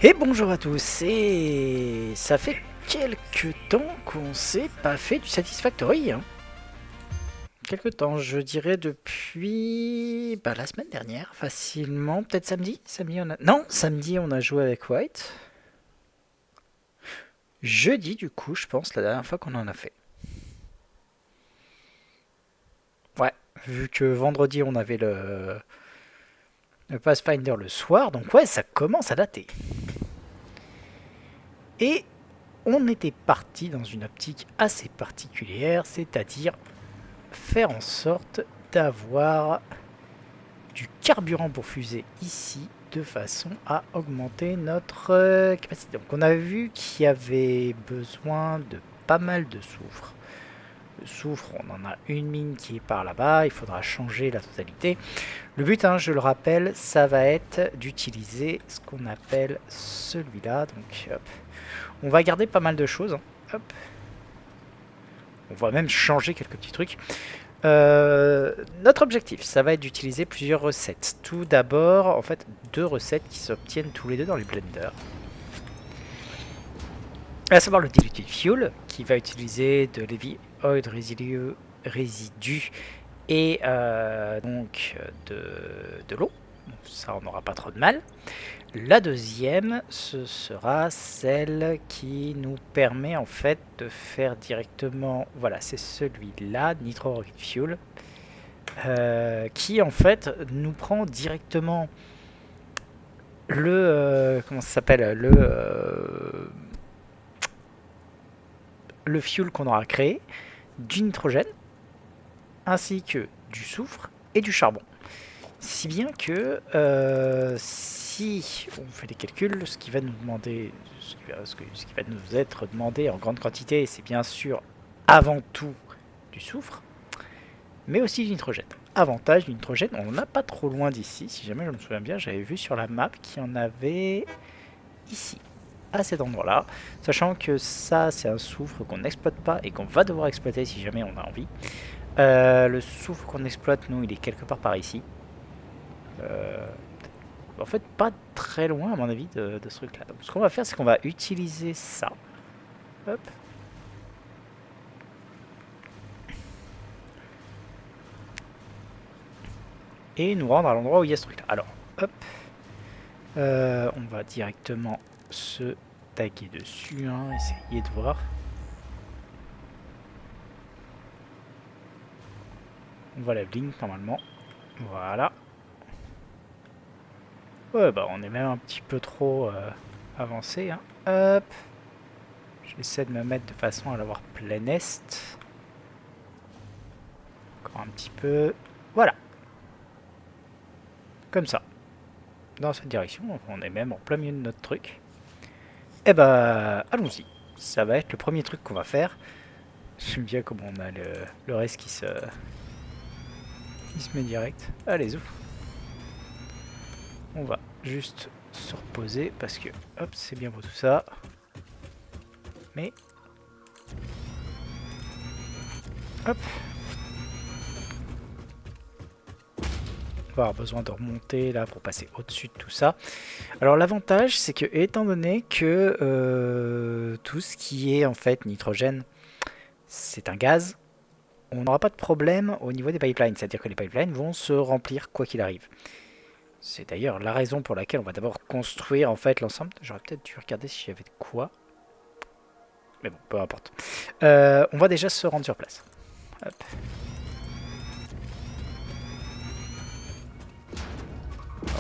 Et bonjour à tous, et ça fait quelques temps qu'on s'est pas fait du Satisfactory. Quelques temps, je dirais depuis la semaine dernière, facilement, peut-être samedi. Non, samedi on a joué avec White. Jeudi du coup, je pense, la dernière fois qu'on en a fait. Ouais, vu que vendredi on avait le Pathfinder le soir, donc ouais, ça commence à dater. Et on était parti dans une optique assez particulière, c'est-à-dire faire en sorte d'avoir du carburant pour fusée ici de façon à augmenter notre capacité. Donc on a vu qu'il y avait besoin de pas mal de soufre. Le soufre, on en a une mine qui est par là-bas, il faudra changer la totalité. Le but, je le rappelle, ça va être d'utiliser ce qu'on appelle celui-là. Donc hop. On va garder pas mal de choses. Hop. On va même changer quelques petits trucs. Notre objectif, ça va être d'utiliser plusieurs recettes. Tout d'abord, en fait, deux recettes qui s'obtiennent tous les deux dans les blenders. À savoir le diluted fuel, qui va utiliser de l'heavy oil résidu et donc de l'eau. Ça, on n'aura pas trop de mal. La deuxième, ce sera celle qui nous permet en fait de faire directement, voilà, c'est celui-là, Nitro Rocket Fuel, qui en fait nous prend directement le comment ça s'appelle le fuel qu'on aura créé, du nitrogène ainsi que du soufre et du charbon. Si bien que si on fait des calculs, ce qui va nous demander, ce qui va nous être demandé en grande quantité, c'est bien sûr avant tout du soufre, mais aussi du nitrogène. Avantage du nitrogène, on n'a pas trop loin d'ici, si jamais je me souviens bien, j'avais vu sur la map qu'il y en avait ici, à cet endroit-là, sachant que ça c'est un soufre qu'on n'exploite pas et qu'on va devoir exploiter si jamais on a envie. Le soufre qu'on exploite, nous, il est quelque part par ici. En fait, pas très loin à mon avis de ce truc-là. Donc, ce qu'on va faire, c'est qu'on va utiliser ça. Hop. Et nous rendre à l'endroit où il y a ce truc-là. Alors, hop. On va directement se taguer dessus, essayer de voir. On va la blink normalement. Voilà. Ouais, on est même un petit peu trop avancé. Hop. J'essaie de me mettre de façon à l'avoir plein est. Encore un petit peu. Voilà. Comme ça. Dans cette direction. On est même en plein milieu de notre truc. Et allons-y. Ça va être le premier truc qu'on va faire. J'aime bien comment on a le reste qui se met direct. Allez, ouf. On va juste se reposer parce que, hop, c'est bien pour tout ça. Mais, hop. On va avoir besoin de remonter là pour passer au-dessus de tout ça. Alors l'avantage, c'est que étant donné que tout ce qui est en fait nitrogène, c'est un gaz, on n'aura pas de problème au niveau des pipelines. C'est-à-dire que les pipelines vont se remplir quoi qu'il arrive. C'est d'ailleurs la raison pour laquelle on va d'abord construire en fait l'ensemble. J'aurais peut-être dû regarder si j'avais de quoi. Mais bon, peu importe. On va déjà se rendre sur place. Hop.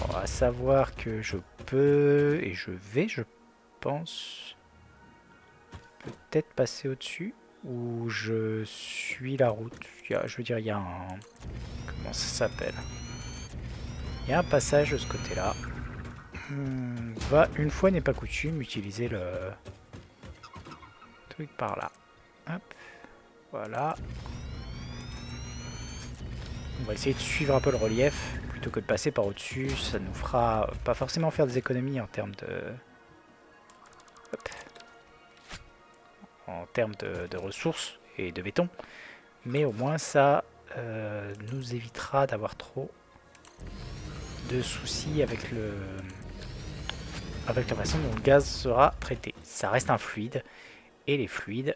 Alors, à savoir que je peux et je vais, je pense, peut-être passer au-dessus ou je suis la route. Je veux dire, il y a un... Comment ça s'appelle? Il y a un passage de ce côté-là. On va, une fois n'est pas coutume, utiliser le truc par là. Hop. Voilà. On va essayer de suivre un peu le relief plutôt que de passer par au-dessus. Ça nous fera pas forcément faire des économies en termes de... Hop. En termes de ressources et de béton. Mais au moins ça nous évitera d'avoir trop de soucis avec avec la façon dont le gaz sera traité. Ça reste un fluide, et les fluides,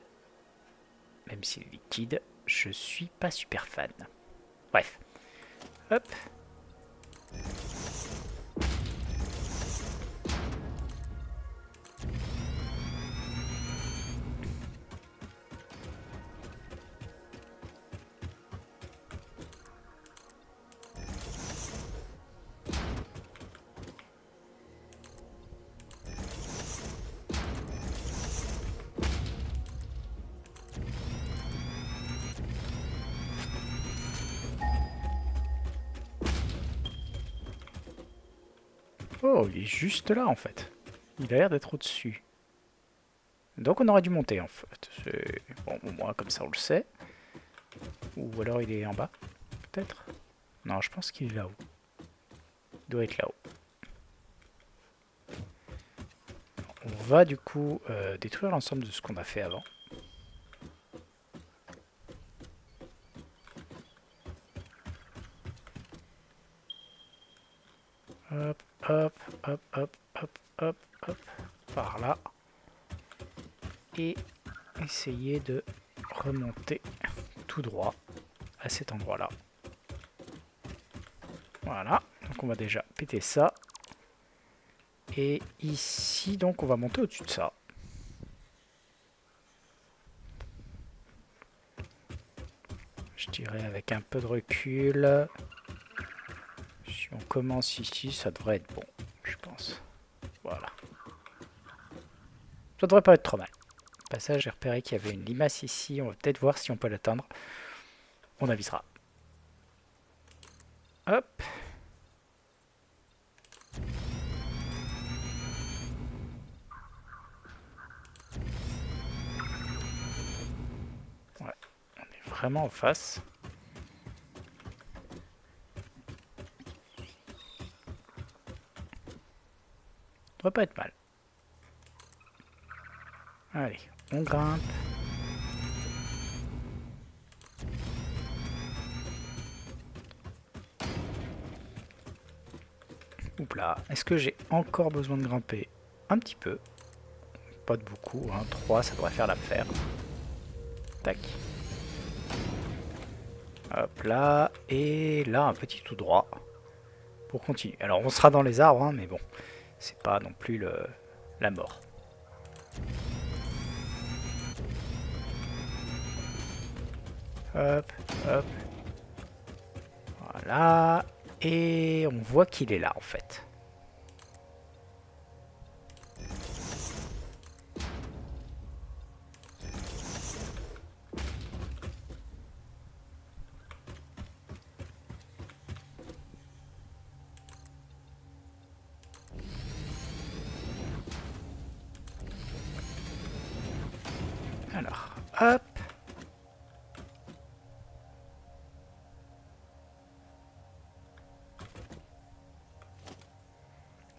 même s'il est liquide, je suis pas super fan. Bref. Hop. Oh, il est juste là en fait. Il a l'air d'être au-dessus. Donc on aurait dû monter en fait. Bon, au moins comme ça on le sait. Ou alors il est en bas, peut-être. Non, je pense qu'il est là-haut. Il doit être là-haut. On va du coup détruire l'ensemble de ce qu'on a fait avant. Hop, hop, hop, hop, hop, hop, hop, par là. Et essayer de remonter tout droit à cet endroit-là. Voilà, donc on va déjà péter ça. Et ici, donc, on va monter au-dessus de ça. Je dirais avec un peu de recul. Si on commence ici, ça devrait être bon, je pense. Voilà. Ça devrait pas être trop mal. Au passage, j'ai repéré qu'il y avait une limace ici. On va peut-être voir si on peut l'atteindre. On avisera. Hop. Ouais, on est vraiment en face. Ça devrait pas être mal. Allez, on grimpe. Oups là. Est-ce que j'ai encore besoin de grimper? Un petit peu. Pas de beaucoup, hein. 3, ça devrait faire l'affaire. Tac. Hop là. Et là, un petit tout droit. Pour continuer. Alors, on sera dans les arbres, hein, mais bon. C'est pas non plus la mort. Hop, hop. Voilà. Et on voit qu'il est là, en fait. Alors, hop.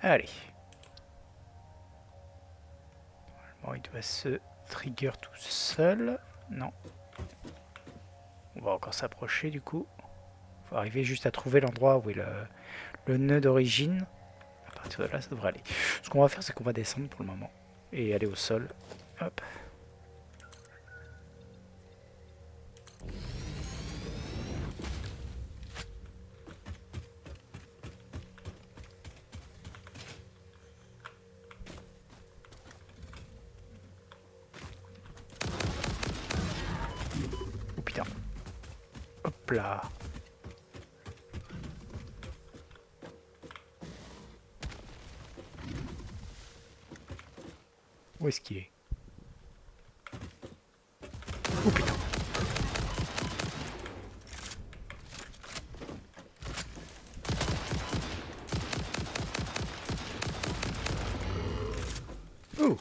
Allez. Bon, il doit se trigger tout seul. Non. On va encore s'approcher du coup. Faut arriver juste à trouver l'endroit où est le nœud d'origine. À partir de là, ça devrait aller. Ce qu'on va faire, c'est qu'on va descendre pour le moment. Et aller au sol. Hop. Oh putain. Hop là. Où est-ce qu'il est? Oh putain. Ouh.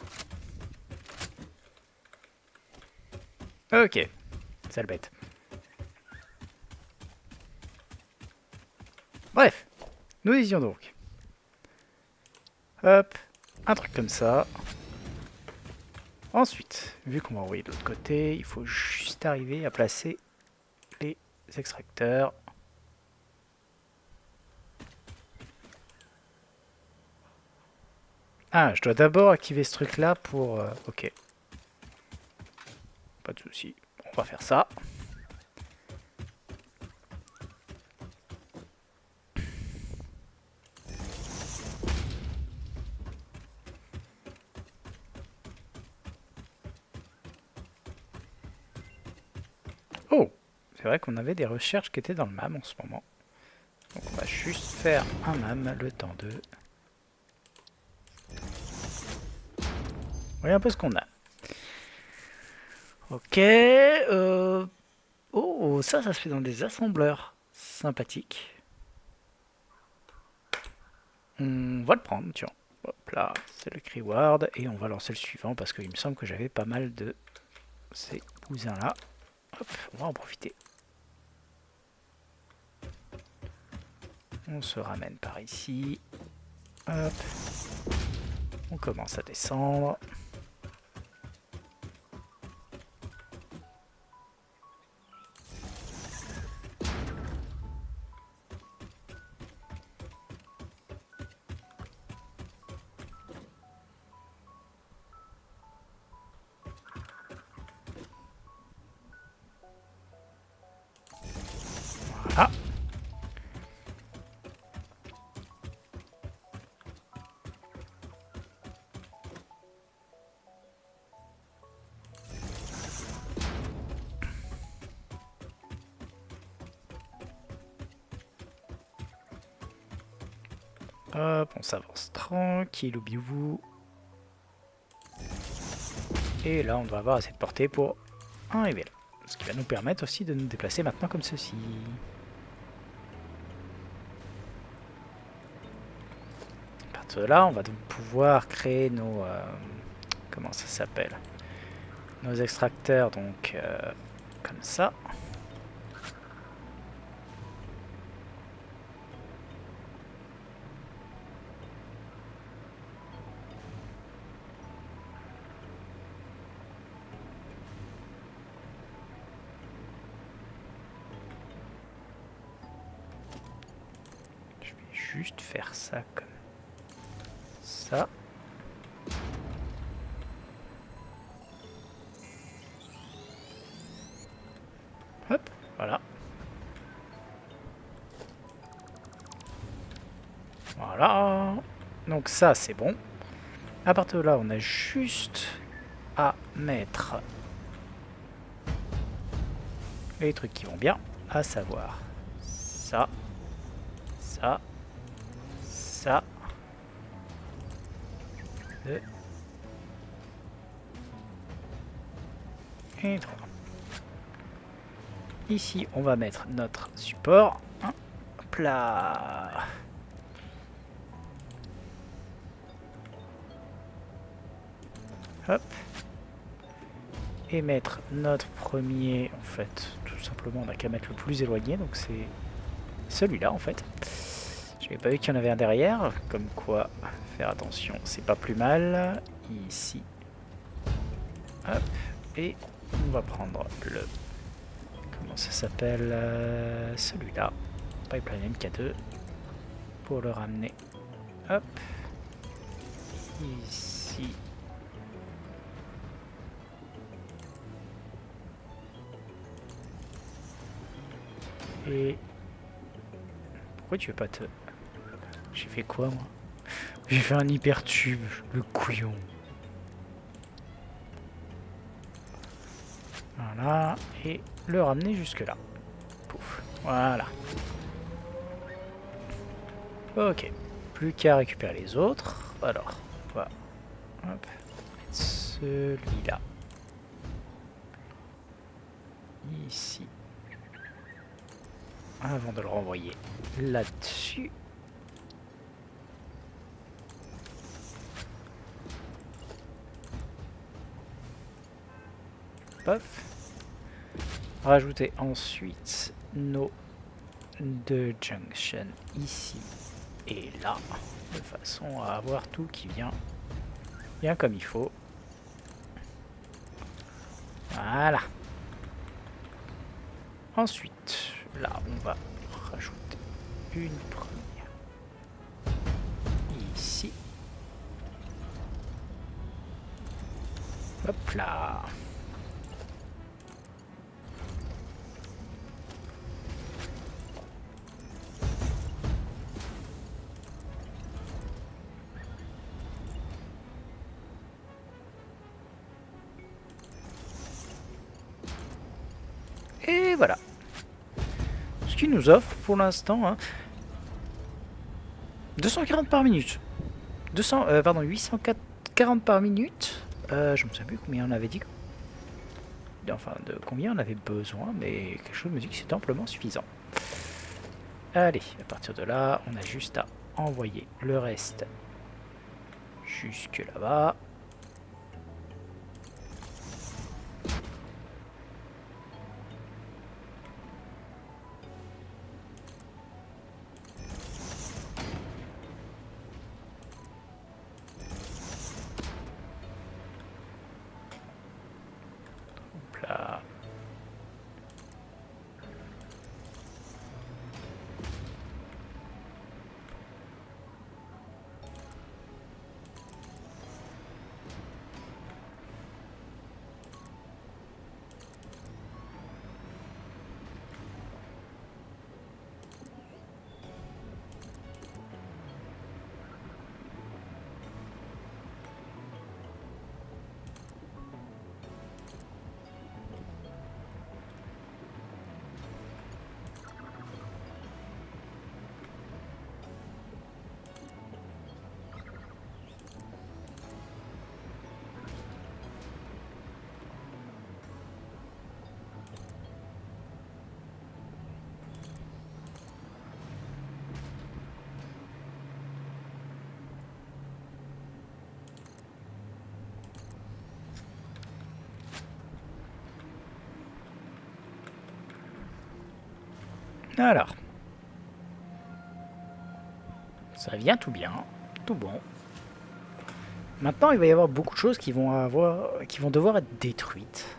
Ok. Sale bête. Bref. Nous disions donc. Hop. Un truc comme ça. Ensuite, vu qu'on va envoyer de l'autre côté, il faut juste arriver à placer les extracteurs. Ah, je dois d'abord activer ce truc-là pour... ok. Pas de souci. On va faire ça. Oh! C'est vrai qu'on avait des recherches qui étaient dans le MAM en ce moment. Donc on va juste faire un MAM le temps de... Voyez un peu ce qu'on a. Ok. Oh, ça se fait dans des assembleurs. Sympathique. On va le prendre, tiens. Hop là, c'est le Reward. Et on va lancer le suivant parce qu'il me semble que j'avais pas mal de ces cousins-là. Hop, on va en profiter. On se ramène par ici. Hop. On commence à descendre. Voilà. Hop, on s'avance tranquille, oubliez-vous. Et là, on doit avoir assez de portée pour arriver là. Ce qui va nous permettre aussi de nous déplacer maintenant comme ceci. À partir de là, on va donc pouvoir créer nos... comment ça s'appelle? Nos extracteurs, donc comme ça. Je vais juste faire ça comme ça. Hop, voilà. Voilà. Donc ça, c'est bon. À partir de là, on a juste à mettre les trucs qui vont bien, à savoir ça, ça, ça, 2 et 3. Ici, on va mettre notre support. Hop là. Hop. Et mettre notre premier, en fait, tout simplement, on n'a qu'à mettre le plus éloigné, donc c'est celui-là, en fait. J'avais pas vu qu'il y en avait un derrière, comme quoi, faire attention, c'est pas plus mal. Ici. Hop. Et on va prendre le... Comment ça s'appelle celui-là. Pipeline MK2. Pour le ramener. Hop. Ici. Et... Pourquoi tu veux pas te... J'ai fait quoi, moi? J'ai fait un hypertube, le couillon. Voilà. Et le ramener jusque là. Pouf. Voilà. Ok. Plus qu'à récupérer les autres. Alors, on va... Hop. Mettre celui-là. Ici. Avant de le renvoyer là-dessus. Paf. Rajouter ensuite nos deux junctions ici et là, de façon à avoir tout qui vient bien comme il faut. Voilà. Ensuite, là, on va rajouter une première ici. Hop là. Et voilà. Ce qui nous offre pour l'instant hein, 240 par minute. 840 par minute. Je ne sais plus combien on avait dit. Enfin, de combien on avait besoin, mais quelque chose me dit que c'est amplement suffisant. Allez, à partir de là, on a juste à envoyer le reste jusque là-bas. Là. Alors, ça vient tout bien, tout bon. Maintenant, il va y avoir beaucoup de choses qui vont devoir être détruites.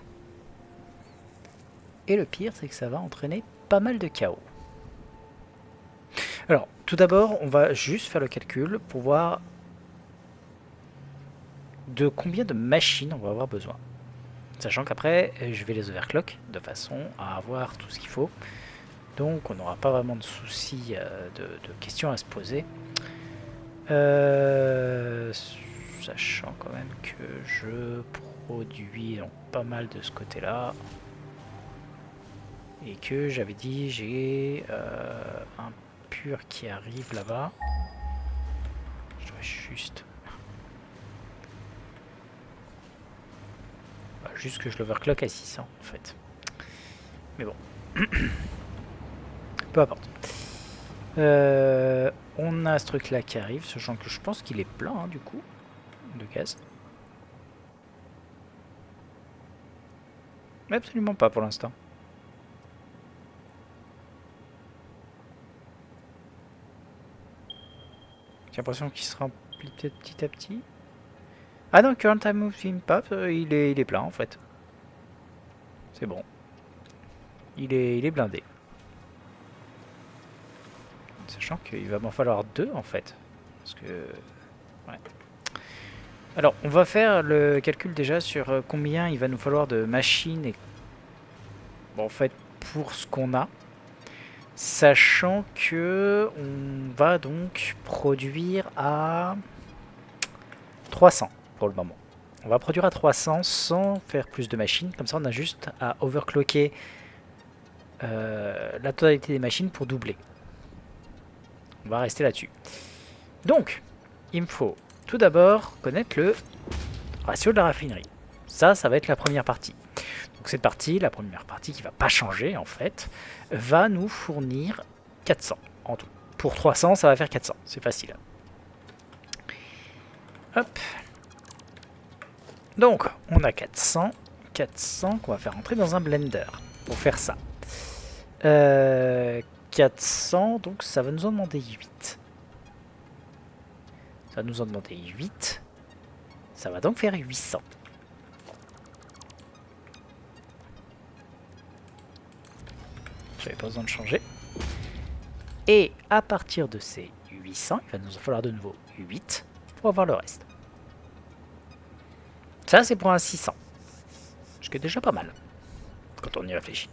Et le pire, c'est que ça va entraîner pas mal de chaos. Alors, tout d'abord, on va juste faire le calcul pour voir de combien de machines on va avoir besoin. Sachant qu'après, je vais les overclock de façon à avoir tout ce qu'il faut. Donc on n'aura pas vraiment de soucis de questions à se poser. Sachant quand même que je produis donc pas mal de ce côté-là. Et que j'avais dit j'ai un pur qui arrive là-bas. Je dois juste... Juste que je l'overclock à 600 en fait. Mais bon. Peu importe. On a ce truc là qui arrive, sachant que je pense qu'il est plein hein, du coup de gaz. Mais absolument pas pour l'instant. J'ai l'impression qu'il se remplit peut-être petit à petit. Ah non, current time moving path, il est plein en fait. C'est bon. Il est blindé. Sachant qu'il va m'en falloir 2 en fait. Parce que... Ouais. Alors, on va faire le calcul déjà sur combien il va nous falloir de machines et... Bon, en fait, pour ce qu'on a. Sachant que on va donc produire à 300 pour le moment. On va produire à 300 sans faire plus de machines. Comme ça, on a juste à overclocker la totalité des machines pour doubler. On va rester là-dessus. Donc, il me faut tout d'abord connaître le ratio de la raffinerie. Ça va être la première partie. Donc cette partie, la première partie qui ne va pas changer en fait, va nous fournir 400 en tout. Pour 300, ça va faire 400. C'est facile. Hop. Donc, on a 400 qu'on va faire rentrer dans un blender pour faire ça. 400, donc ça va nous en demander 8. Ça va nous en demander 8. Ça va donc faire 800. J'avais pas besoin de changer. Et à partir de ces 800, il va nous en falloir de nouveau 8 pour avoir le reste. Ça, c'est pour un 600. Ce qui est déjà pas mal, quand on y réfléchit.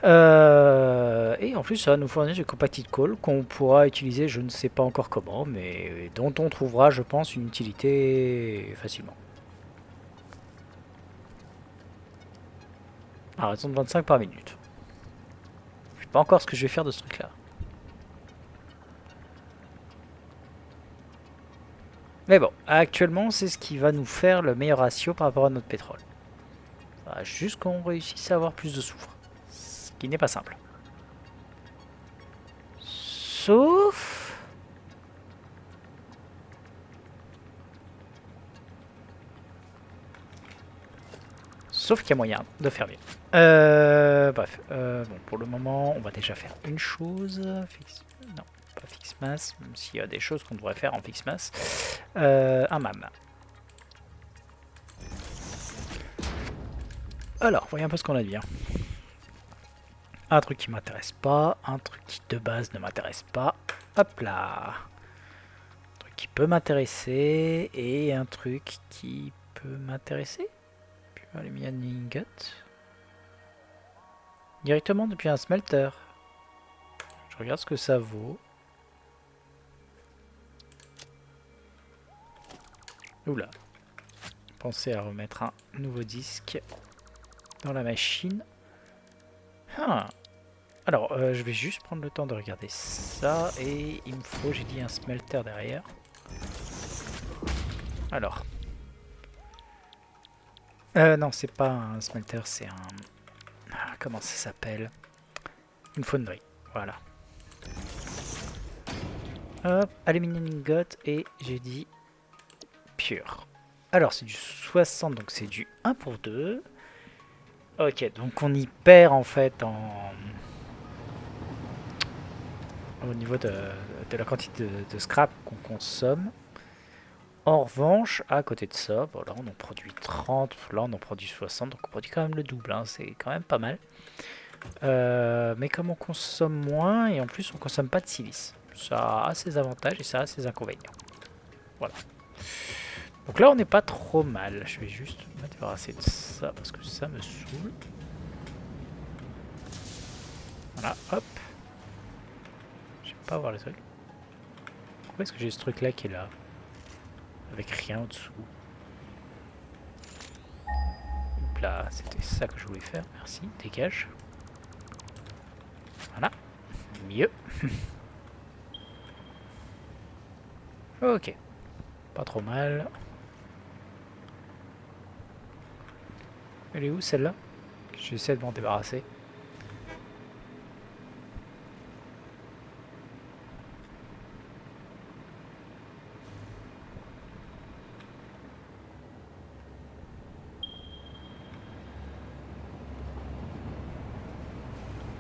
Et en plus, ça va nous fournir du compacted call qu'on pourra utiliser, je ne sais pas encore comment, mais dont on trouvera, je pense, une utilité facilement. À raison de 25 par minute. Je sais pas encore ce que je vais faire de ce truc-là. Mais bon, actuellement, c'est ce qui va nous faire le meilleur ratio par rapport à notre pétrole. Juste qu'on réussisse à avoir plus de soufre. Ce qui n'est pas simple. Sauf... Sauf qu'il y a moyen de faire mieux. Bref, bon, pour le moment, on va déjà faire une chose. Non, pas fixe masse, même s'il y a des choses qu'on devrait faire en fixe masse. Un MAM. Alors, voyons un peu ce qu'on a dit. Un truc qui m'intéresse pas, un truc qui de base ne m'intéresse pas. Hop là. Un truc qui peut m'intéresser et un truc qui peut m'intéresser. Aluminium ingot. Directement depuis un smelter. Je regarde ce que ça vaut. Oula. Pensez à remettre un nouveau disque dans la machine. Ah. Alors, je vais juste prendre le temps de regarder ça. Et il me faut, j'ai dit, un smelter derrière. Alors. Non, c'est pas un smelter, c'est un... Ah, comment ça s'appelle? Une fonderie, voilà. Hop, aluminium ingot et j'ai dit pure. Alors c'est du 60, donc c'est du 1 pour 2. Ok, donc on y perd en fait au niveau de la quantité de scrap qu'on consomme. En revanche, à côté de ça, bon, là on en produit 30, là on en produit 60, donc on produit quand même le double, hein, c'est quand même pas mal. Mais comme on consomme moins, et en plus on consomme pas de silice, ça a ses avantages et ça a ses inconvénients. Voilà. Donc là on n'est pas trop mal, je vais juste me débarrasser de ça parce que ça me saoule. Voilà, hop. J'aime pas voir les trucs. Pourquoi est-ce que j'ai ce truc là qui est là? Avec rien en dessous. Hop là, c'était ça que je voulais faire. Merci, dégage. Voilà. Mieux. Ok. Pas trop mal. Elle est où celle-là? J'essaie de m'en débarrasser.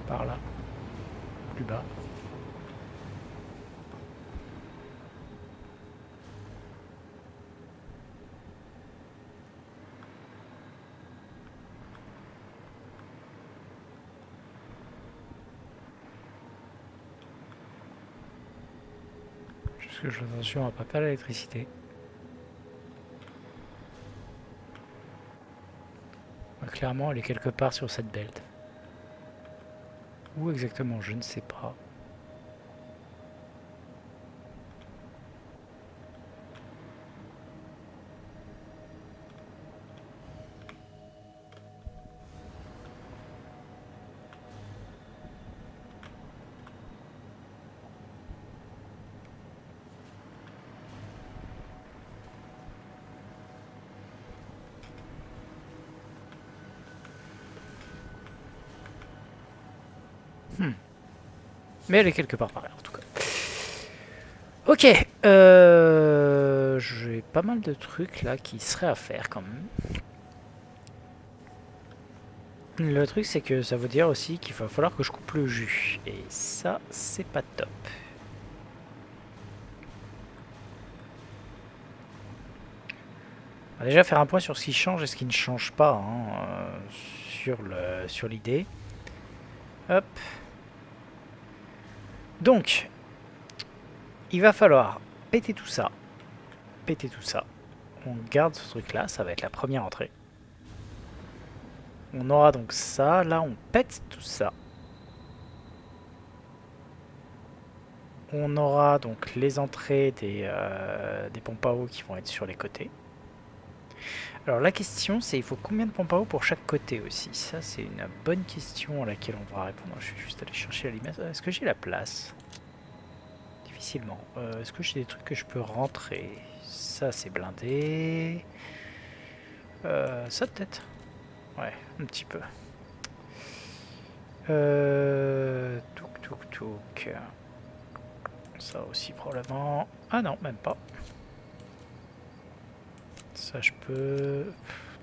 Par là. Plus bas. Juste que je fais attention à pas perdre l'électricité. Clairement, elle est quelque part sur cette belt. Où exactement, je ne sais pas. Mais elle est quelque part par là, en tout cas. Ok, j'ai pas mal de trucs là qui seraient à faire quand même. Le truc c'est que ça veut dire aussi qu'il va falloir que je coupe le jus. Et ça, c'est pas top. On va déjà faire un point sur ce qui change et ce qui ne change pas hein, sur l'idée. Hop. Donc, il va falloir péter tout ça. Péter tout ça. On garde ce truc là, ça va être la première entrée. On aura donc ça, là on pète tout ça. On aura donc les entrées des pompes à eau qui vont être sur les côtés. Alors la question c'est il faut combien de pompes à eau pour chaque côté aussi? Ça c'est une bonne question à laquelle on va répondre. Je suis juste allé chercher la limite. Est-ce que j'ai la place? Difficilement. Est-ce que j'ai des trucs que je peux rentrer? Ça c'est blindé. Ça peut-être. Ouais, un petit peu. Touk. Ça aussi probablement. Ah non, même pas. Ça je peux...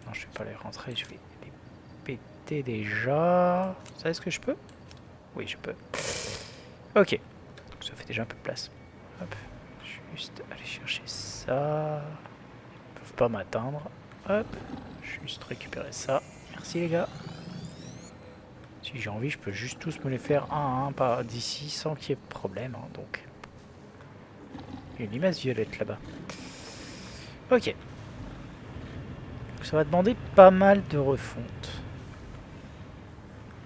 Non, je vais pas les rentrer, je vais les péter déjà. Ça est-ce que je peux? Oui, je peux. Ok. Ça fait déjà un peu de place. Hop. Juste aller chercher ça. Ils peuvent pas m'atteindre. Hop. Juste récupérer ça. Merci les gars. Si j'ai envie, je peux juste tous me les faire un à un par d'ici sans qu'il y ait de problème. Hein, donc. Il y a une limace violette là-bas. Ok. Ça va demander pas mal de refonte.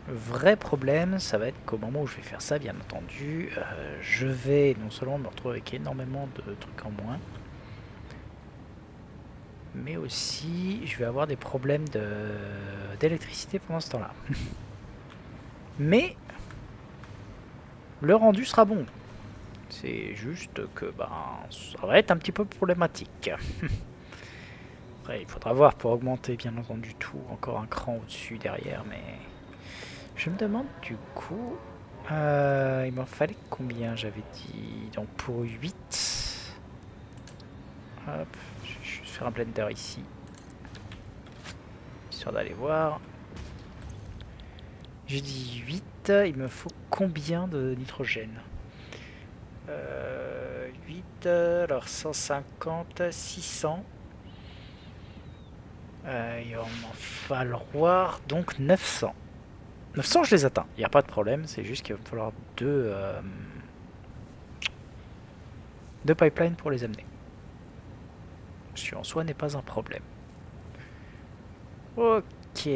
Le vrai problème, ça va être qu'au moment où je vais faire ça, bien entendu, je vais non seulement me retrouver avec énormément de trucs en moins, mais aussi je vais avoir des problèmes d'électricité pendant ce temps-là. Mais le rendu sera bon. C'est juste que ça va être un petit peu problématique. Après, il faudra voir pour augmenter bien entendu tout, encore un cran au-dessus derrière, mais je me demande du coup, il m'en fallait combien j'avais dit, donc pour 8. Hop, je vais juste faire un blender ici, histoire d'aller voir. J'ai dit 8, il me faut combien de nitrogène? 8, alors 150, 600. Il va m'en falloir donc 900. 900 je les atteins, il n'y a pas de problème, c'est juste qu'il va me falloir deux pipelines pour les amener. Ce qui en soi n'est pas un problème. Ok.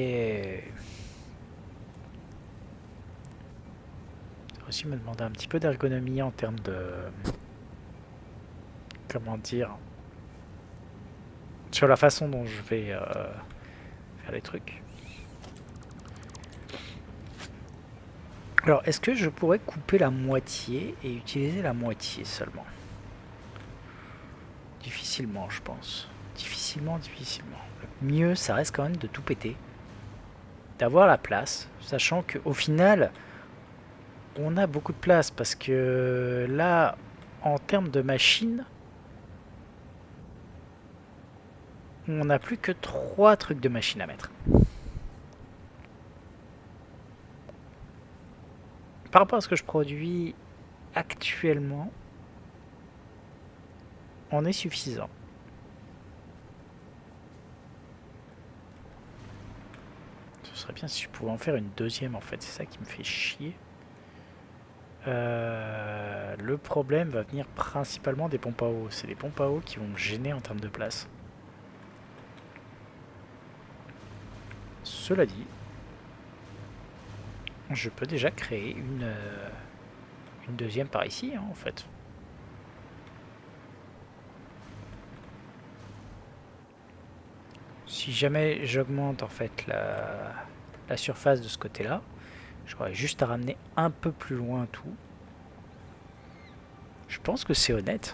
Ça va aussi me demander un petit peu d'ergonomie en termes de... Comment dire? Sur la façon dont je vais faire les trucs. Alors, est-ce que je pourrais couper la moitié et utiliser la moitié seulement? Difficilement, je pense. Difficilement. Le mieux, ça reste quand même de tout péter. D'avoir la place, sachant qu'au final, on a beaucoup de place parce que là, en termes de machines, on n'a plus que 3 trucs de machines à mettre. Par rapport à ce que je produis actuellement, on est suffisant. Ce serait bien si je pouvais en faire une deuxième en fait, c'est ça qui me fait chier. Le problème va venir principalement des pompes à eau. C'est les pompes à eau qui vont me gêner en termes de place. Cela dit, je peux déjà créer une deuxième par ici, hein, en fait. Si jamais j'augmente en fait la surface de ce côté-là, j'aurais juste à ramener un peu plus loin tout. Je pense que c'est honnête.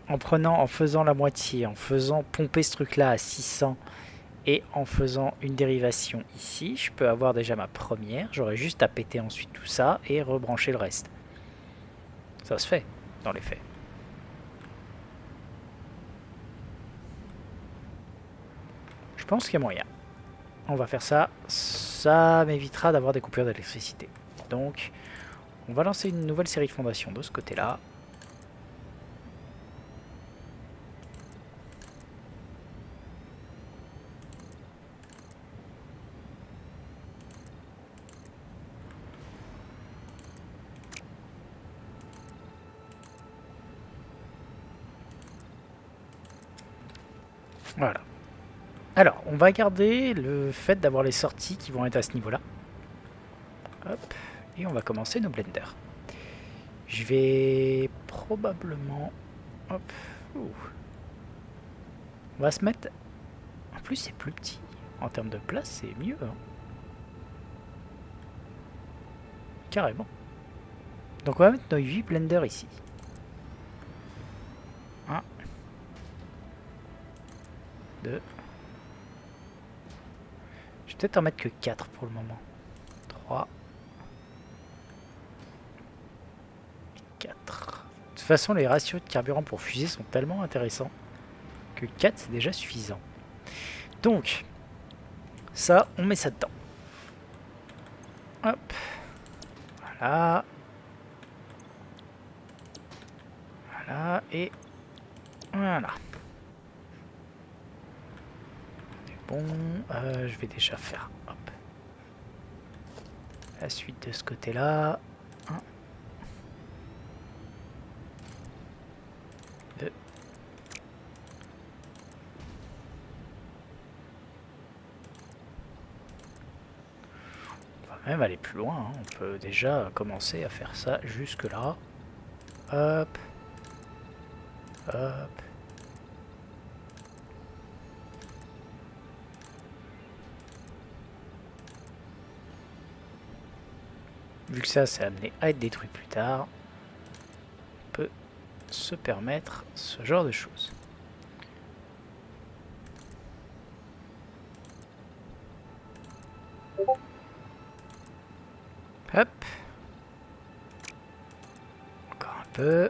En faisant la moitié, en faisant pomper ce truc-là à 600 et en faisant une dérivation ici, je peux avoir déjà ma première. J'aurais juste à péter ensuite tout ça et rebrancher le reste. Ça se fait, dans les faits. Je pense qu'il y a moyen. On va faire ça. Ça m'évitera d'avoir des coupures d'électricité. Donc, on va lancer une nouvelle série de fondations de ce côté-là. Voilà. Alors, on va garder le fait d'avoir les sorties qui vont être à ce niveau-là. Hop. Et on va commencer nos blenders. Je vais probablement... Hop. Ouh. On va se mettre... En plus, c'est plus petit. En termes de place, c'est mieux. Hein. Carrément. Donc on va mettre nos 8 blenders ici. 1, 2. Je vais peut-être en mettre que 4 pour le moment. 3. 4. De toute façon, les ratios de carburant pour fusée sont tellement intéressants que 4 c'est déjà suffisant. Donc, ça, on met ça dedans. Hop. Voilà. Voilà. Et voilà. Bon, je vais déjà faire hop. La suite de ce côté-là. 1, 2. On va même aller plus loin. Hein. On peut déjà commencer à faire ça jusque là. Hop. Hop. Vu que ça, c'est amené à être détruit plus tard, on peut se permettre ce genre de choses. Hop. Encore un peu.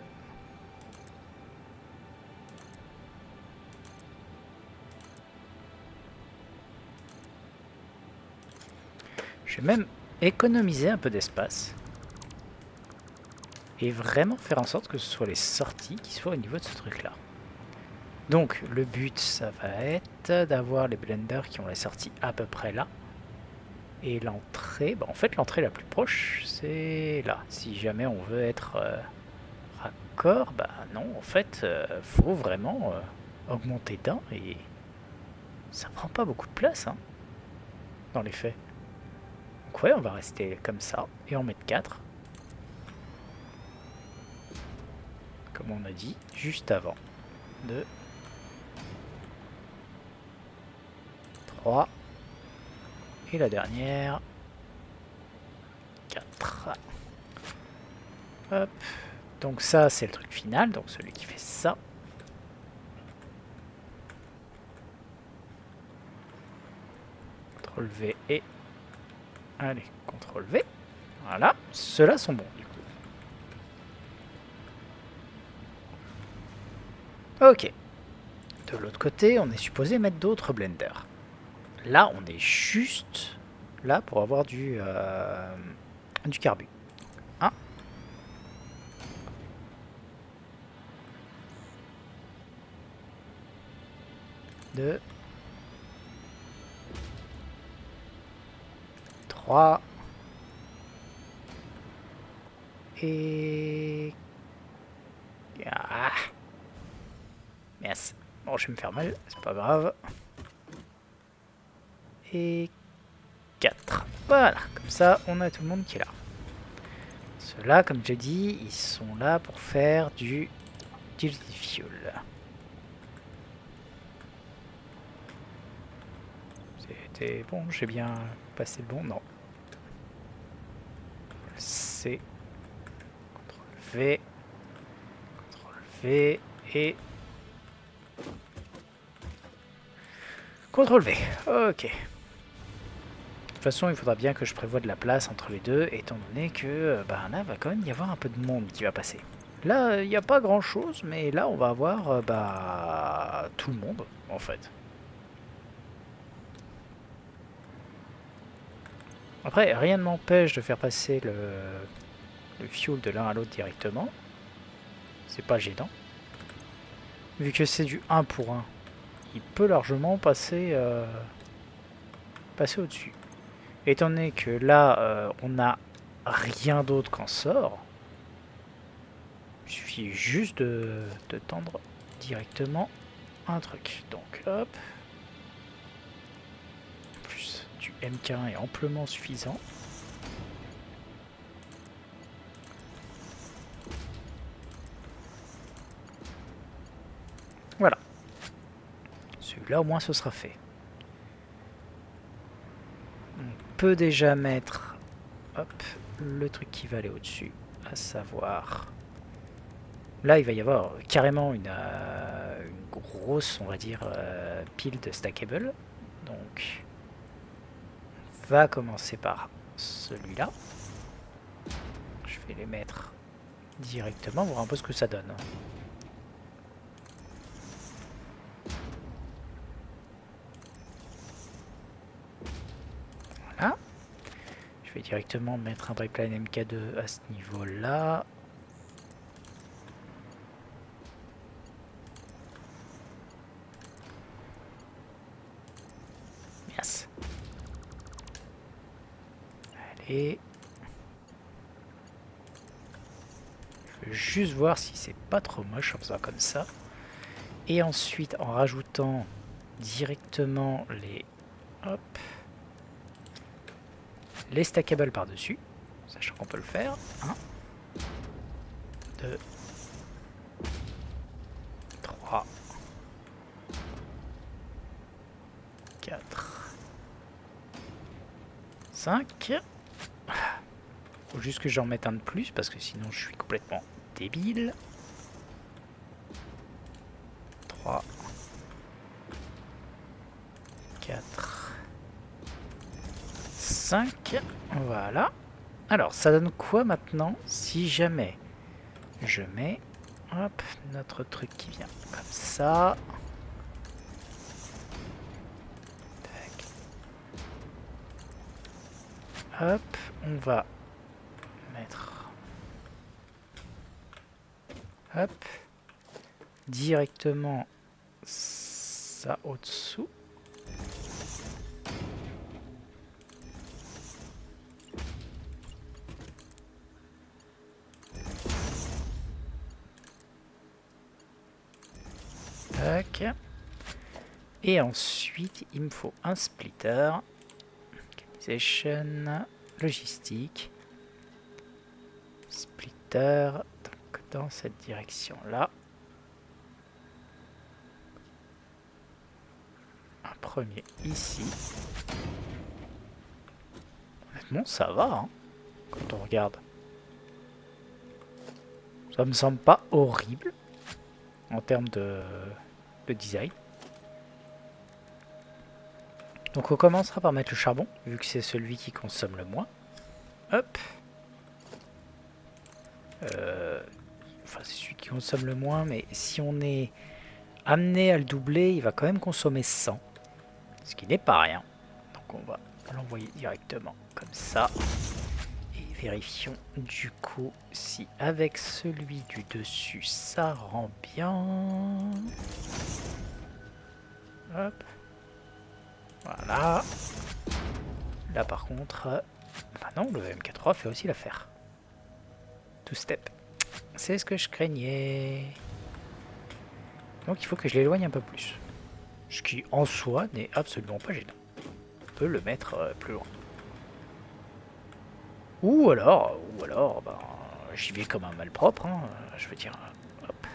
Je vais même économiser un peu d'espace. Et vraiment faire en sorte que ce soit les sorties qui soient au niveau de ce truc-là. Donc le but, ça va être d'avoir les blenders qui ont les sorties à peu près là. Et l'entrée, bah en fait l'entrée la plus proche, c'est là. Si jamais on veut être raccord, bah non, en fait, faut vraiment augmenter d'un et ça prend pas beaucoup de place, hein, dans les faits. Donc ouais, on va rester comme ça et en mettre 4. Comme on a dit juste avant. 2, 3. Et la dernière. 4. Hop. Donc ça, c'est le truc final. Donc celui qui fait ça. CTRL V et... Allez, CTRL V. Voilà. Ceux-là sont bons, du coup. Ok. De l'autre côté, on est supposé mettre d'autres blenders. Là, on est juste là pour avoir du carbu. 1. 2. 3. Et... Ah. Merci. Bon, je vais me faire mal, c'est pas grave. Et 4. Voilà, comme ça, on a tout le monde qui est là. Ceux-là, comme j'ai dit, ils sont là pour faire du utility fuel. C'était bon, j'ai bien passé le bon, non. C, CTRL V, CTRL V et CTRL V. Ok. De toute façon, il faudra bien que je prévoie de la place entre les deux, étant donné que bah, là, va quand même y avoir un peu de monde qui va passer. Là, il n'y a pas grand chose, mais là, on va avoir bah, tout le monde, en fait. Après, rien ne m'empêche de faire passer le fuel de l'un à l'autre directement. C'est pas gênant. Vu que c'est du 1 pour 1, il peut largement passer, passer au-dessus. Étant donné que là, on n'a rien d'autre qu'en sort, il suffit juste de tendre directement un truc. Donc hop. En plus du MK1 est amplement suffisant. Voilà. Celui-là au moins ce sera fait. On peut déjà mettre hop, le truc qui va aller au-dessus, à savoir... Là, il va y avoir carrément une grosse, on va dire, pile de stackable. Donc, on va commencer par celui-là. Je vais les mettre directement, voir un peu ce que ça donne. Voilà. Je vais directement mettre un pipeline MK2 à ce niveau-là. Yes. Allez. Je veux juste voir si c'est pas trop moche en faisant comme ça. Et ensuite, en rajoutant directement les stackables par-dessus, sachant qu'on peut le faire. 1, 2, 3, 4, 5. Faut juste que j'en mette un de plus parce que sinon je suis complètement débile. 3, 4, 5. Voilà. Alors, ça donne quoi maintenant si jamais je mets hop, notre truc qui vient comme ça. Hop, on va mettre hop, directement ça au-dessous. Tac. Et ensuite, il me faut un splitter. Organization, logistique. Splitter, donc dans cette direction-là. Un premier ici. Honnêtement, ça va, hein, quand on regarde. Ça me semble pas horrible en termes de design. Donc on commencera par mettre le charbon, vu que c'est celui qui consomme le moins. Hop. Enfin, c'est celui qui consomme le moins, mais si on est amené à le doubler, il va quand même consommer 100. Ce qui n'est pas rien. Donc on va l'envoyer directement comme ça. Et vérifions du coup si avec celui du dessus, ça rend bien. Hop. Voilà. Là par contre... Enfin non, le MK3 fait aussi l'affaire. Two step. C'est ce que je craignais. Donc il faut que je l'éloigne un peu plus. Ce qui en soi n'est absolument pas gênant. On peut le mettre plus loin. Ou alors ben, j'y vais comme un malpropre. Hein. Je veux dire, hop.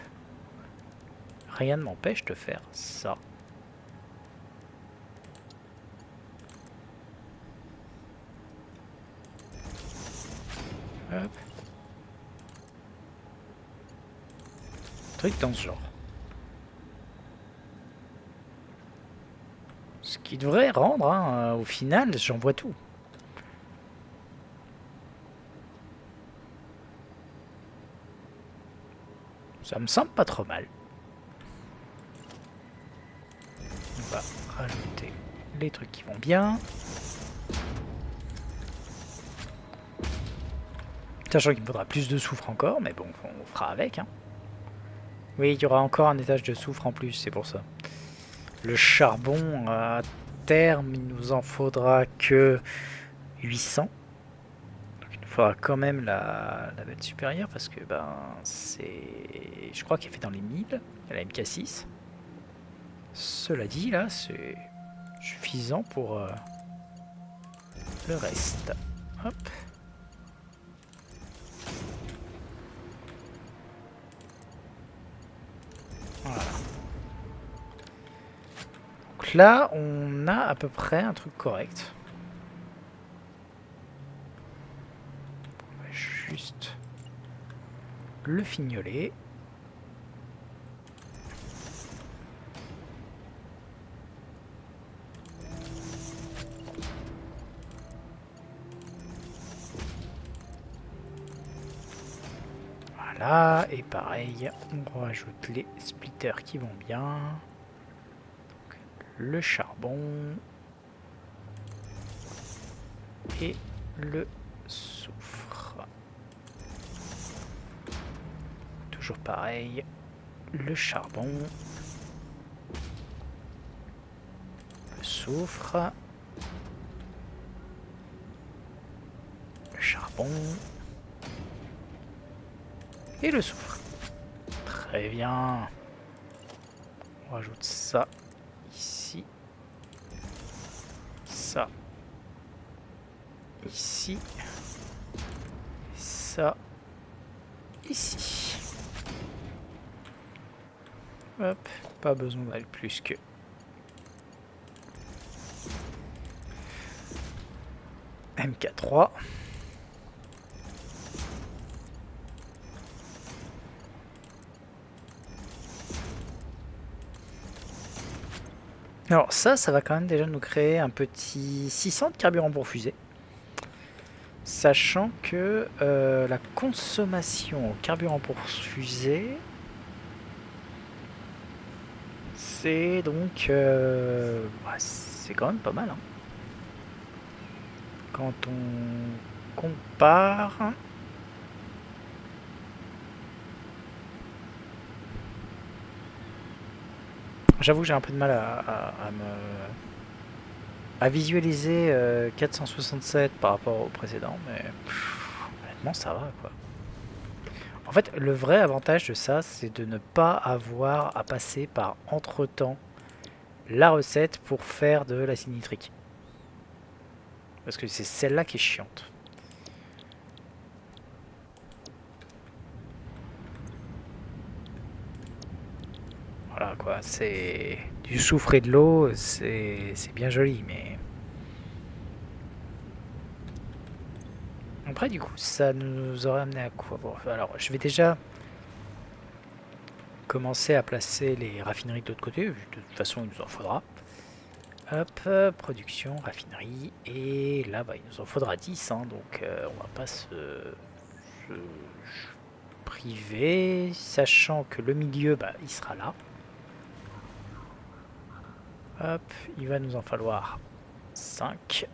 Rien ne m'empêche de faire ça. Hop. Truc dans ce genre. Ce qui devrait rendre, hein, au final, j'envoie tout. Ça me semble pas trop mal. On va rajouter les trucs qui vont bien. Sachant qu'il me faudra plus de soufre encore, mais bon, on fera avec. Hein. Oui, il y aura encore un étage de soufre en plus, c'est pour ça. Le charbon, à terme, il nous en faudra que 800. Donc il nous faudra quand même la bête supérieure, parce que ben c'est... Je crois qu'elle fait dans les 1000, elle a MK6. cela dit, là, c'est suffisant pour le reste. Hop. Voilà. Donc là, on a à peu près un truc correct. On va juste le fignoler. Voilà, et pareil, on rajoute les splitters qui vont bien. Donc, le charbon et le soufre. Toujours pareil, le charbon, le soufre, le charbon et le soufre. Très bien. On rajoute ça ici, ça ici, ça ici. Hop, pas besoin d'aller plus que MK3. Alors ça va quand même déjà nous créer un petit 600 de carburant pour fusée. Sachant que la consommation en carburant pour fusée, c'est donc... c'est quand même pas mal. Hein. Quand on compare... J'avoue, j'ai un peu de mal à visualiser 467 par rapport au précédent, mais honnêtement, ça va quoi. En fait, le vrai avantage de ça, c'est de ne pas avoir à passer par entre-temps la recette pour faire de l'acide nitrique. Parce que c'est celle-là qui est chiante. Voilà quoi, c'est du soufre et de l'eau, c'est bien joli, mais... Après du coup, ça nous aurait amené à quoi? Bon, alors, je vais déjà commencer à placer les raffineries de l'autre côté, vu que de toute façon il nous en faudra. Hop, production, raffinerie, et là bah, il nous en faudra 10, hein, donc on va pas se priver, sachant que le milieu bah, il sera là. Hop, il va nous en falloir 5.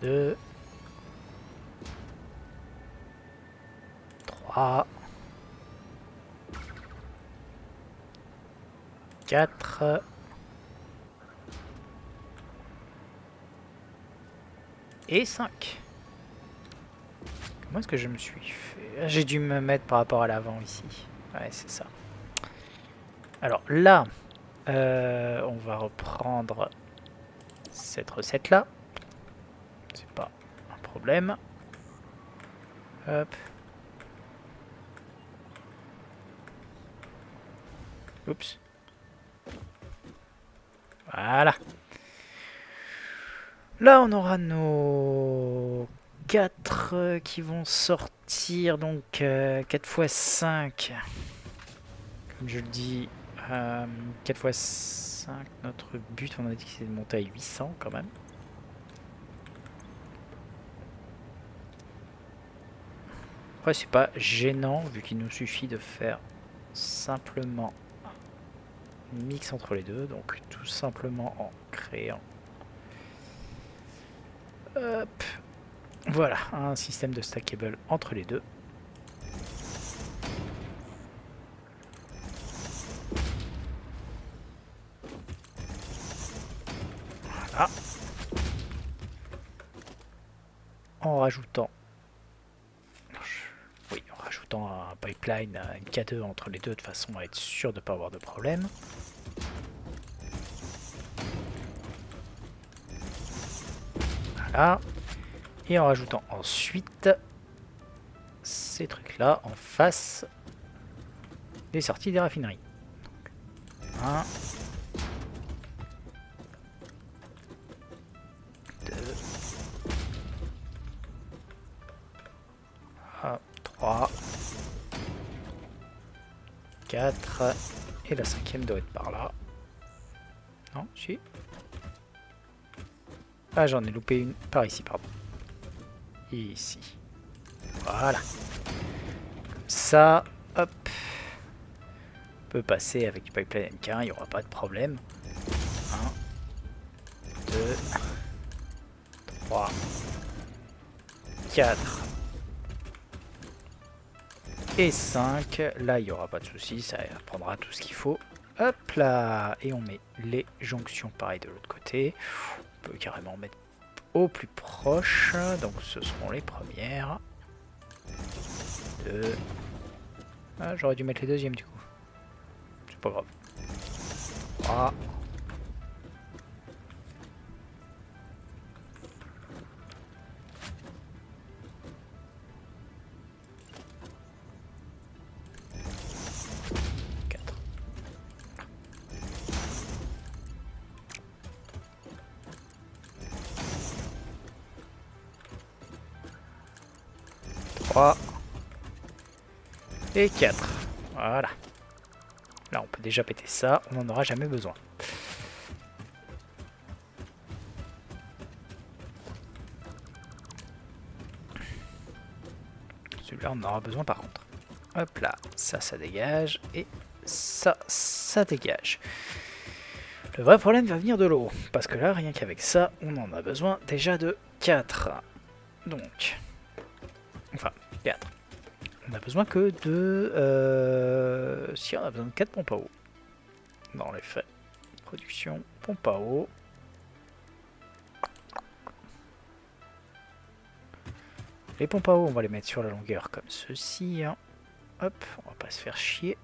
2, 3, 4 et 5. Comment est-ce que je me suis fait? J'ai dû me mettre par rapport à l'avant ici. Ouais, c'est ça. Alors là, on va reprendre cette recette-là. C'est pas un problème. Hop. Oups. Voilà. Là, on aura nos 4 qui vont sortir. Donc 4 x 5. Comme je le dis, 4 x 5. Notre but, on a dit que c'est de monter à 800 quand même. Après, c'est pas gênant vu qu'il nous suffit de faire simplement un mix entre les deux. Donc, tout simplement en créant. Hop. Voilà, un système de stackable entre les deux. Voilà. En rajoutant... Oui, on rajoute autant un pipeline, un MK2 entre les deux de façon à être sûr de ne pas avoir de problème. Voilà. Et en rajoutant ensuite ces trucs-là en face des sorties des raffineries. Donc, 1, 2, 3, 4, et la cinquième doit être par là. Non, si. Ah, j'en ai loupé une par ici, pardon. Ici. Voilà. Comme ça, hop. On peut passer avec du pipeline MK1, il n'y aura pas de problème. 1, 2, 3, 4 et 5. Là, il n'y aura pas de souci, ça prendra tout ce qu'il faut. Hop là. Et on met les jonctions pareil de l'autre côté. On peut carrément mettre au plus proche. Donc ce seront les premières. 2. Ah, j'aurais dû mettre les deuxièmes du coup. C'est pas grave. 3. 4. 3. Et 4. Voilà. Là, on peut déjà péter ça. On n'en aura jamais besoin. Celui-là, on en aura besoin par contre. Hop là. Ça dégage. Et ça dégage. Le vrai problème va venir de l'eau. Parce que là, rien qu'avec ça, on en a besoin déjà de 4. Donc. Enfin, 4. On a besoin que de... si, on a besoin de 4 pompes à eau. Dans les faits. Production, pompe à eau. Les pompes à eau, on va les mettre sur la longueur comme ceci. Hein. Hop, on va pas se faire chier.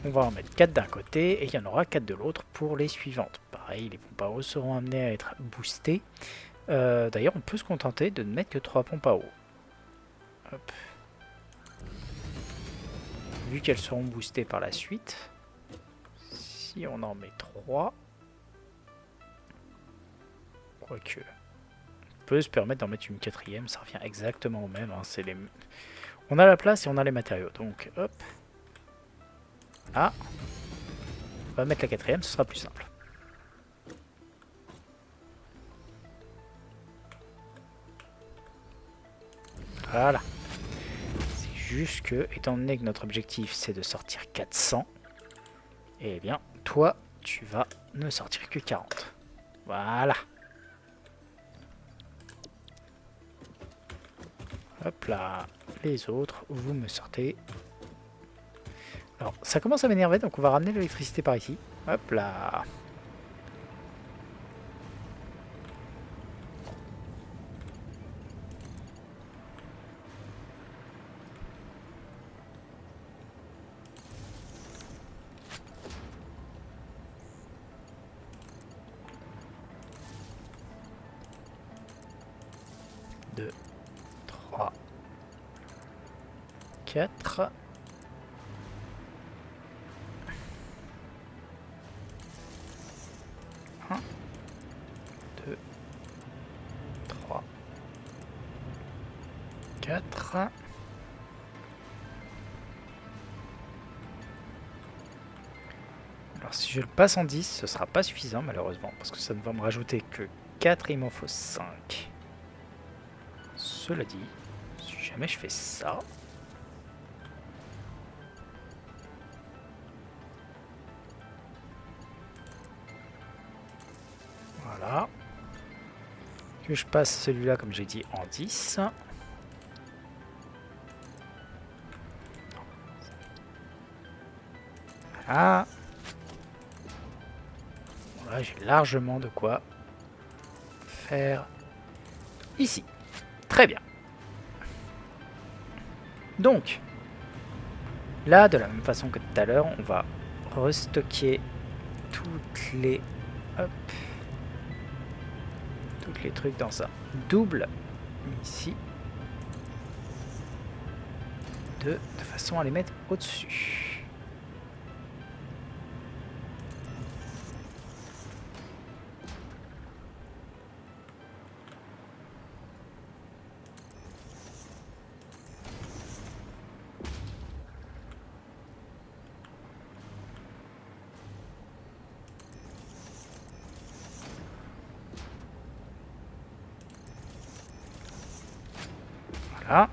On va en mettre 4 d'un côté et il y en aura 4 de l'autre pour les suivantes. Pareil, les pompes à eau seront amenées à être boostées. D'ailleurs, on peut se contenter de ne mettre que 3 pompes à eau. Hop. Vu qu'elles seront boostées par la suite, si on en met 3, quoique, on peut se permettre d'en mettre une quatrième, ça revient exactement au même. Hein, on a la place et on a les matériaux, donc hop. Ah, on va mettre la quatrième, ce sera plus simple. Voilà. C'est juste que, étant donné que notre objectif c'est de sortir 400, eh bien, toi, tu vas ne sortir que 40. Voilà. Hop là. Les autres, vous me sortez. Alors, ça commence à m'énerver, donc on va ramener l'électricité par ici. Hop là. Deux, 3, 4. Un, 2, 3, 4. Alors si je le passe en 10, ce sera pas suffisant malheureusement, parce que ça ne va me rajouter que 4 et il m'en faut 5. Cela dit, si jamais je fais ça... Voilà. Que je passe celui-là, comme j'ai dit, en 10. Voilà. Voilà, j'ai largement de quoi faire ici. Très bien. Donc, là, de la même façon que tout à l'heure, on va restocker toutes les... Hop. Toutes les trucs dans un double ici. De façon à les mettre au-dessus. Voilà.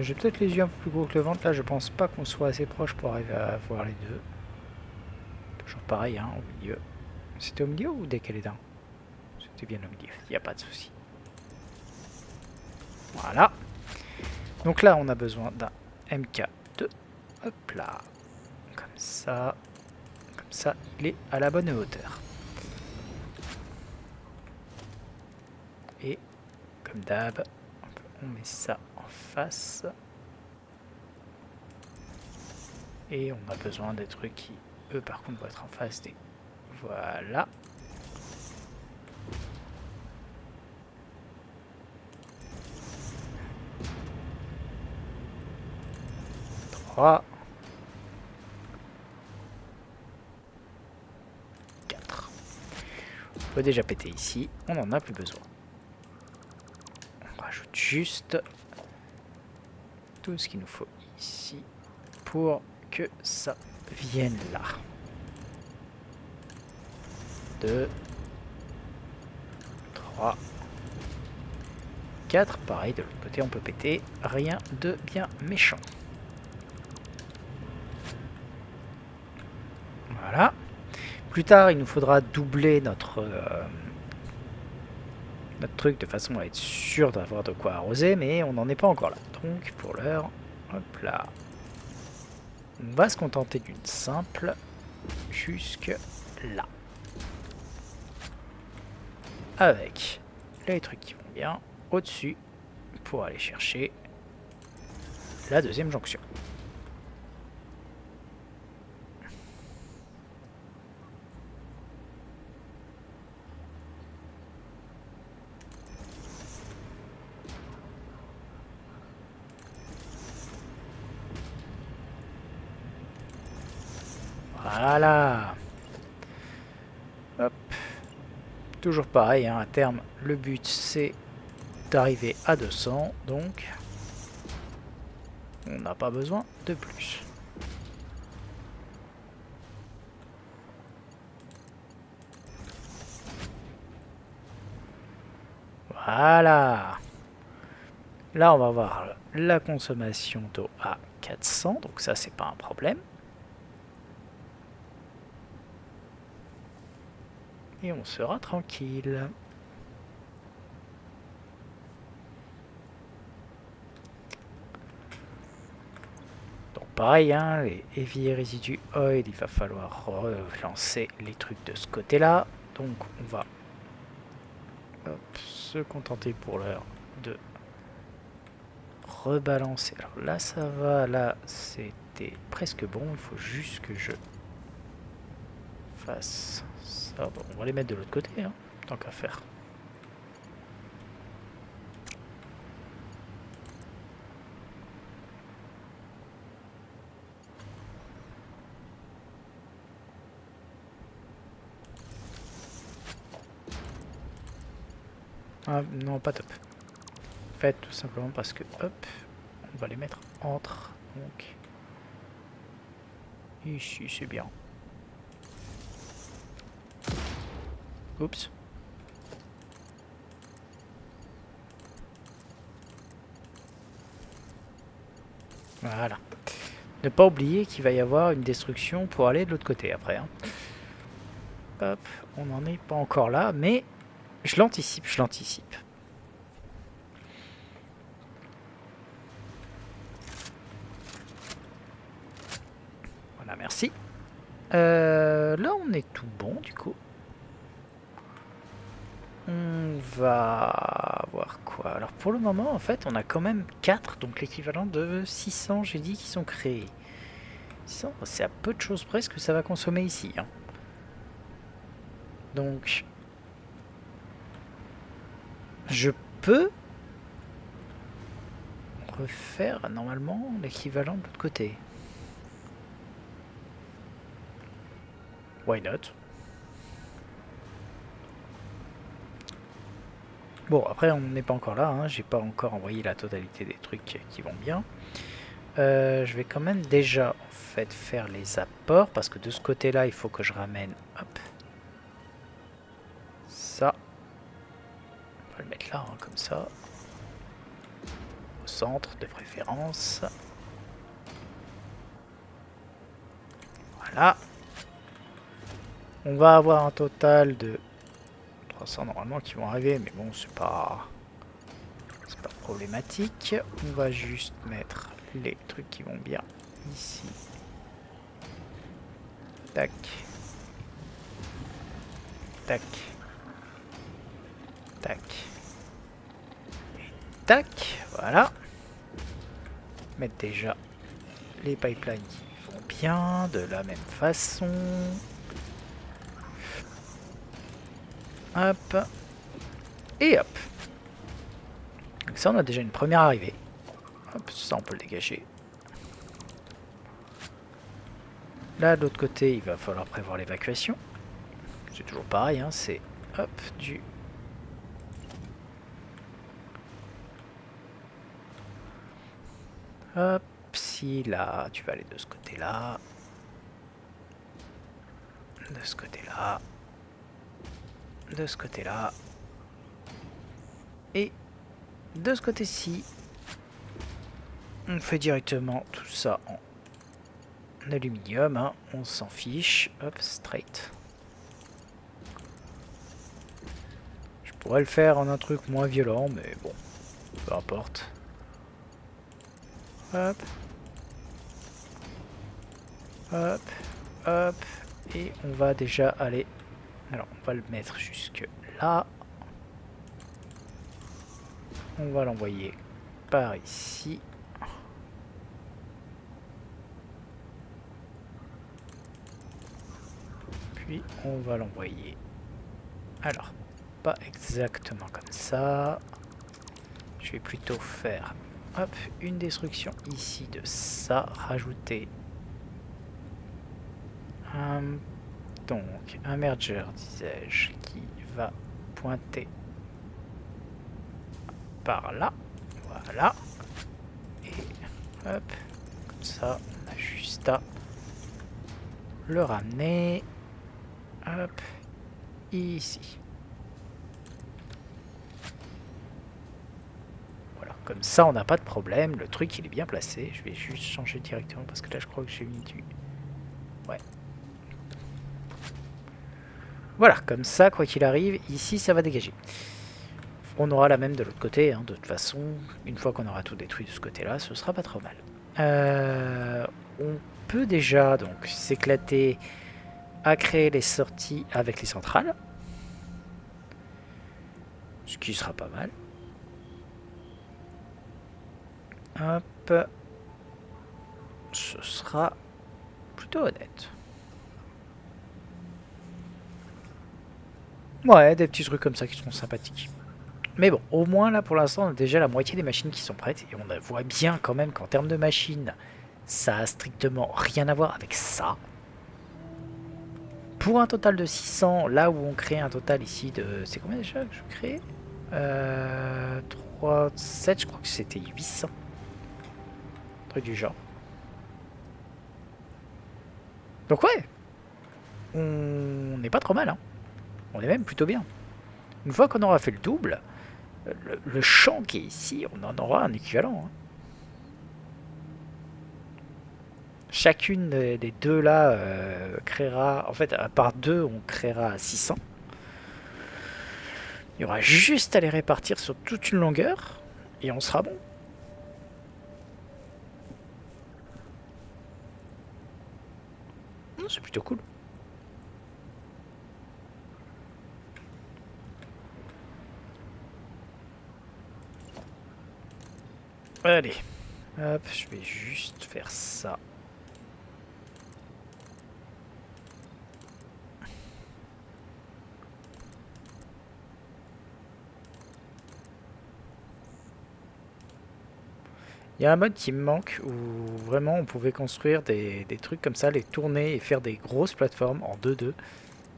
J'ai peut-être les yeux un peu plus gros que le ventre. Là, je pense pas qu'on soit assez proche pour arriver à voir les deux. Toujours pareil, hein, au milieu. C'était au milieu ou décalé d'un? C'était bien au milieu, il n'y a pas de souci. Voilà. Donc là, on a besoin d'un MK2. Hop là. Comme ça. Comme ça, il est à la bonne hauteur. Et, comme d'hab, on met ça en face. Et on a besoin des trucs qui, eux, par contre, vont être en face des... Voilà. Trois. 4. On peut déjà péter ici. On n'en a plus besoin. On rajoute juste tout ce qu'il nous faut ici pour que ça vienne là. 2, 3, 4. Pareil, de l'autre côté, on peut péter. Rien de bien méchant. Voilà. Plus tard, il nous faudra doubler notre truc de façon à être sûr d'avoir de quoi arroser, mais on n'en est pas encore là. Donc, pour l'heure, hop là. On va se contenter d'une simple jusque là. Avec les trucs qui vont bien au-dessus pour aller chercher la deuxième jonction. Voilà. Hop. Toujours pareil, hein, à terme, le but c'est d'arriver à 200, donc on n'a pas besoin de plus. Voilà. Là, on va voir la consommation d'eau à 400, donc ça, c'est pas un problème. Et on sera tranquille. Donc pareil, hein, les heavy résidus oil, il va falloir relancer les trucs de ce côté-là. Donc on va se contenter pour l'heure de rebalancer. Alors là ça va, là c'était presque bon, il faut juste que je fasse ça. Bon, on va les mettre de l'autre côté, hein, tant qu'à faire. Ah non, pas top. En fait, tout simplement parce que, hop, on va les mettre entre, donc ici c'est bien. Oups. Voilà. Ne pas oublier qu'il va y avoir une destruction pour aller de l'autre côté après. Hein. Hop, on n'en est pas encore là, mais je l'anticipe, je l'anticipe. merci. Là, on est tout bon, du coup. On va voir quoi. Alors, pour le moment, en fait, on a quand même 4, donc l'équivalent de 600, j'ai dit, qui sont créés. 600, c'est à peu de choses près ce que ça va consommer ici. Hein. Donc, je peux refaire normalement l'équivalent de l'autre côté. Why not? Bon, après, on n'est pas encore là. Hein. J'ai pas encore envoyé la totalité des trucs qui vont bien. Je vais quand même déjà en fait faire les apports parce que de ce côté-là, il faut que je ramène. Hop. Ça. On va le mettre là, hein, comme ça. Au centre de préférence. Voilà. On va avoir un total de 300 normalement qui vont arriver, mais bon, c'est pas problématique. On va juste mettre les trucs qui vont bien ici. Tac. Tac. Tac. Et tac. Voilà. Mettre déjà les pipelines qui vont bien de la même façon. Hop. Et hop. Donc ça, on a déjà une première arrivée. Hop, ça, on peut le dégager. Là, de l'autre côté, il va falloir prévoir l'évacuation. C'est toujours pareil, hein, c'est hop, du... Hop, si là, tu vas aller de ce côté-là. De ce côté-là. De ce côté-là. Et de ce côté-ci, on fait directement tout ça en aluminium, hein, on s'en fiche. Hop, straight. Je pourrais le faire en un truc moins violent, mais bon, peu importe. Hop. Hop. Hop. Et on va déjà aller... Alors, on va le mettre jusque là. On va l'envoyer par ici. Puis, on va l'envoyer... Alors, pas exactement comme ça. Je vais plutôt faire... Hop, une destruction ici de ça. Rajouter... donc, un merger, disais-je, qui va pointer par là. Voilà. Et hop, comme ça, on a juste à le ramener. Hop, ici. Voilà, comme ça, on n'a pas de problème. Le truc, il est bien placé. Je vais juste changer directement parce que là, je crois que j'ai mis du... Ouais. Voilà, comme ça, quoi qu'il arrive, ici, ça va dégager. On aura la même de l'autre côté, hein, de toute façon. Une fois qu'on aura tout détruit de ce côté-là, ce sera pas trop mal. On peut déjà donc s'éclater à créer les sorties avec les centrales. Ce qui sera pas mal. Hop. Ce sera plutôt honnête. Ouais, des petits trucs comme ça qui seront sympathiques. Mais bon, au moins là pour l'instant on a déjà la moitié des machines qui sont prêtes. Et on voit bien quand même qu'en termes de machines, ça a strictement rien à voir avec ça. Pour un total de 600, là où on crée un total ici de... C'est combien déjà que je crée 3, 7, je crois que c'était 800. Un truc du genre. Donc ouais, on n'est pas trop mal, hein. On est même plutôt bien. Une fois qu'on aura fait le double, le champ qui est ici, on en aura un équivalent. Hein. Chacune des deux là créera... En fait, par deux, on créera 600. Il y aura juste à les répartir sur toute une longueur, et on sera bon. C'est plutôt cool. Allez, hop, je vais juste faire ça. Il y a un mode qui me manque où vraiment on pouvait construire des trucs comme ça, les tourner et faire des grosses plateformes en 2-2.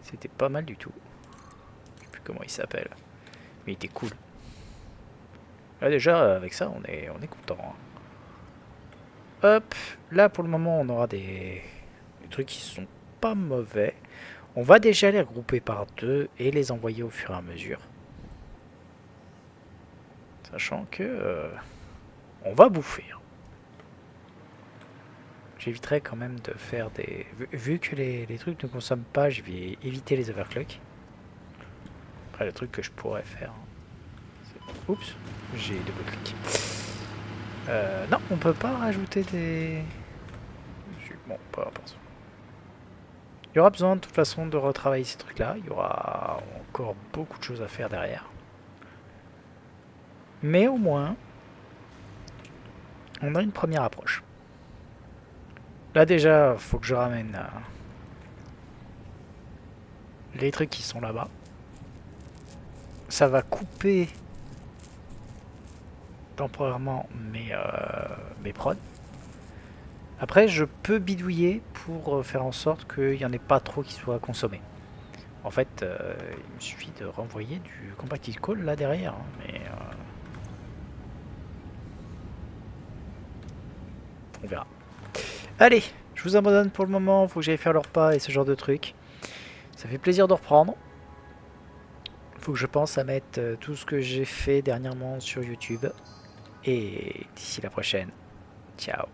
C'était pas mal du tout. Je sais plus comment il s'appelle. Mais il était cool. Là déjà avec ça on est content. Hein. Hop, là pour le moment on aura des trucs qui sont pas mauvais. On va déjà les regrouper par deux et les envoyer au fur et à mesure. Sachant que on va bouffer. Hein. J'éviterai quand même de faire des... Vu que les trucs ne consomment pas, je vais éviter les overclock. Après, le truc que je pourrais faire... Oups, j'ai double-clic. Non, on peut pas rajouter des... Bon, peu importe. Il y aura besoin de toute façon de retravailler ces trucs-là. Il y aura encore beaucoup de choses à faire derrière. Mais au moins, on a une première approche. Là déjà, faut que je ramène les trucs qui sont là-bas. Ça va couper temporairement mes prods. Après, je peux bidouiller pour faire en sorte qu'il n'y en ait pas trop qui soient consommés. En fait, il me suffit de renvoyer du compacted call là derrière. Hein, mais on verra. Allez, je vous abandonne pour le moment. Faut que j'aille faire le repas et ce genre de trucs. Ça fait plaisir de reprendre. Faut que je pense à mettre tout ce que j'ai fait dernièrement sur YouTube. Et d'ici la prochaine, ciao.